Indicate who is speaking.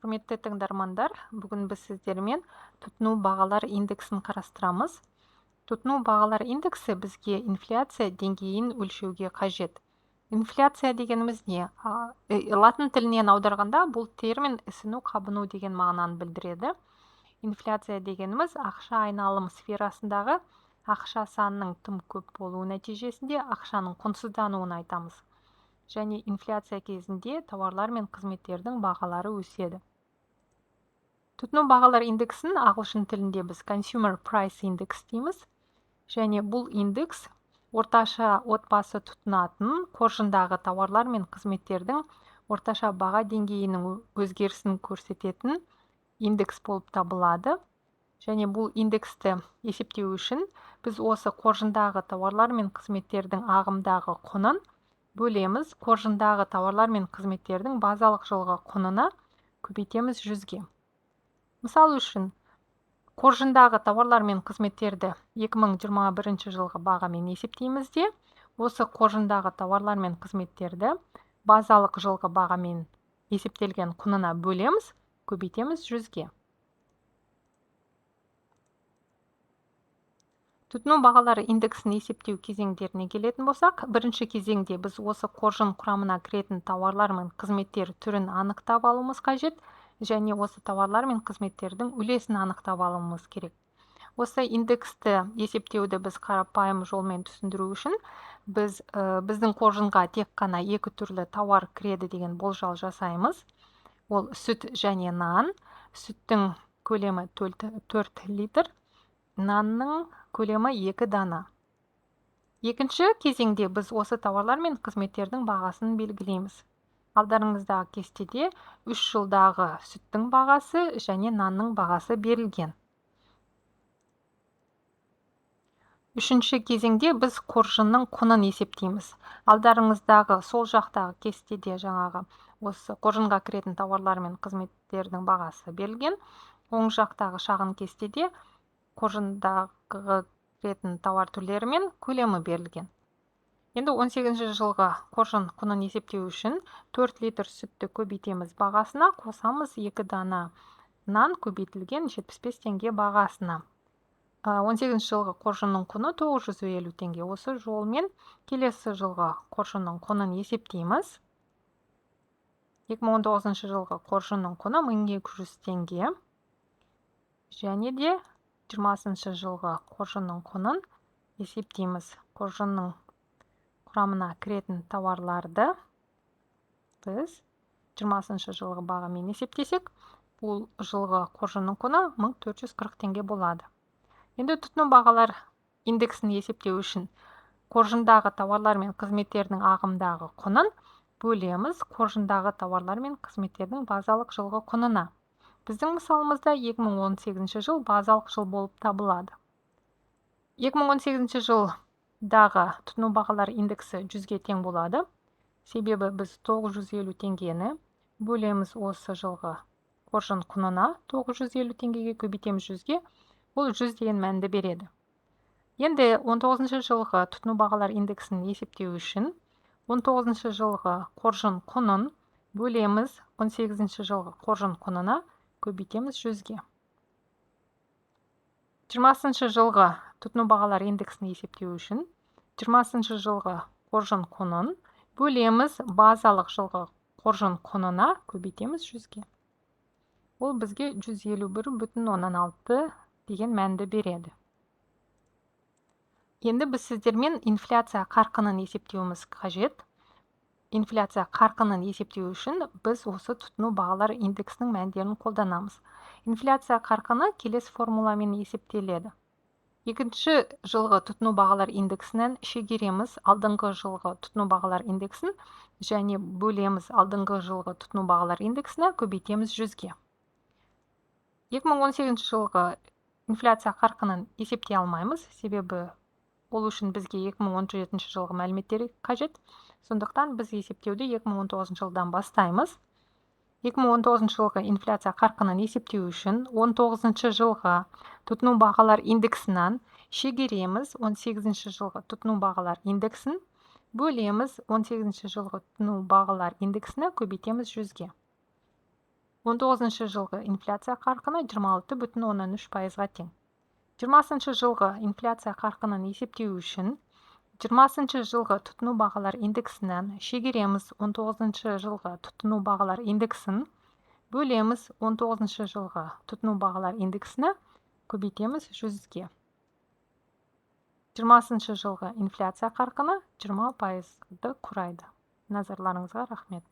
Speaker 1: Құрметті тыңдармандар, бүгін біз сіздермен тұтыну бағалар индексін қарастырамыз. Тұтыну бағалар индексі бізге инфляция деңгейін өлшеуге қажет. Инфляция дегеніміз не? Латын тілінен аударғанда бұл термин ісіну қабыну деген мағынаны білдіреді. Инфляция дегеніміз ақша айналым сферасындағы ақша санының тым көп болуы нәтижесінде ақшаның құнсыздануын айтамыз. Және инфляция кезінде тауарлар мен қызметтердің бағалары өседі. Тұтыну бағалар индексін ағылшын тілінде біз Consumer Price Index дейміз. Және бұл индекс орташа отбасы тұтынатын қоржындағы тауарлар мен қызметтердің орташа баға деңгейінің өзгерісін көрсететін индекс болып табылады. Және бұл индексті есептеу үшін біз осы қоржындағы тауарлар мен қызметтердің ағымдағы құнын бөлеміз қоржындағы тауарлар мен қызметтердің базалық жылғы құнына көбейтеміз 100-ге. Мысал үшін, қоржындағы тауарлар мен қызметтерді 2021 жылғы бағамен есептейміз де, осы қоржындағы тауарлар мен қызметтерді базалық жылғы бағамен есептелген құнына бөлеміз, көбейтеміз 100-ге. Тұтыну бағалары индексін есептеу кезеңдеріне келетін болсақ, бірінші кезеңде біз осы қоржын құрамына кіретін тауарлар мен қызметтер түрін анықтап алуымыз қажет, және осы тауарлар мен қызметтердің үлесін анықтап алуымыз керек. Осы индексті есептеуді біз қарапайым жолмен түсіндіру үшін, біздің қоржынға тек қана екі түрлі тауар кіреді деген болжал жасаймыз. Ол сүт және нан. Сүттің көлемі 4 литр, нанның көлемі 2 дана. Екінші кезеңде біз осы тауарлар мен қызметтердің бағасын белгілейміз. Алдарыңыздағы кестеде 3 жылдағы сүттің бағасы және нанның бағасы берілген. Үшінші кезеңде біз қоржынның құнын есептейміз. Алдарыңыздағы сол жақтағы кестеде жаңағы осы қоржынға кіретін тауарлар мен қызметтердің бағасы берілген. Оң жақтағы шағын кестеде қоржындағы кіретін тауар түрлері мен көлемі берілген. Енді 18 жылғы қоржын құнын есептеу үшін 4 литр сүтті көбейтеміз бағасына, қосамыз 2 дана нан көбейтілген 75 теңге бағасына. 18 жылғы қоржынның құны 950 теңге. Осы жолмен келесі жылғы қоржынның құнын есептейміз. 2019 жылғы қоржынның құны 1200 теңге. Және де 20 жылғы қоржынның құнын есептейміз. Қоржынның құрамына кіретін тауарларды біз 20 жылғы бағамен есептесек, бұл жылғы қоржынның құны 1440 теңге болады. Енді тұтыну бағалар индексін есептеу үшін қоржындағы тауарлар мен қызметтердің ағымдағы құнын бөлеміз қоржындағы тауарлар мен қызметтердің базалық жылғы құнына. Біздің мысалымызда 2018 жыл базалық жыл болып табылады. 2018 жылдағы тұтыну бағалар индексі 100-ге тең болады. Себебі біз 950 теңгені бөлеміз осы жылғы қоржын құнына, 950 теңгеге көбейтеміз 100-ге, бұл 100 деген мәнді береді. Енді 19 жылғы тұтыну бағалар индексін есептеу үшін 19 жылғы қоржын құнын бөлеміз 18 жылғы қоржын құнына, көбейтеміз 100-ге. 20 жылғы тұтыну бағалар индексін есептеу үшін 20 жылғы қоржын құнын бөлеміз базалық жылғы қоржын құнына, көбейтеміз 100-ге. Ол бізге 151,6 деген мәнді береді. Енді біз сіздермен инфляция қарқынын есептеуіміз қажет. Инфляция қарқынын есептеу үшін біз осы тұтыну бағалар индексінің мәндерін қолданамыз. Инфляция қарқыны келесі формуламен есептеледі. Екінші жылғы тұтыну бағалар индексінен шегереміз алдыңғы жылғы тұтыну бағалар индексін және бөлеміз алдыңғы жылғы тұтыну бағалар индексіне, көбейтеміз 100-ге. 2018 жылғы инфляция қарқынын есептей алмаймыз, себебі ол үшін бізге 2017 жылғы мәліметтер қажет. Сондықтан біз есептеуді 2019 жылдан бастаймыз. 2019 жылғы инфляция қарқынын есептеу үшін 19 жылғы тұтыну бағалар индексінен шегереміз 18 жылғы тұтыну бағалар индексін, бөлеміз 18 жылғы тұтыну бағалар индексіне, көбейтеміз 100-ге. 19 жылғы инфляция қарқыны 26,3%-ға тең. 20 жылғы инфляция қарқынын есептеу үшін 20 жылғы тұтыну бағалар индексінен шегереміз 19 жылғы тұтыну бағалар индексін, бөлеміз 19 жылғы тұтыну бағалар индексіні, көбейтеміз 100-ге. 20 жылғы инфляция қарқыны 20%-ды құрайды. Назарларыңызға рахмет.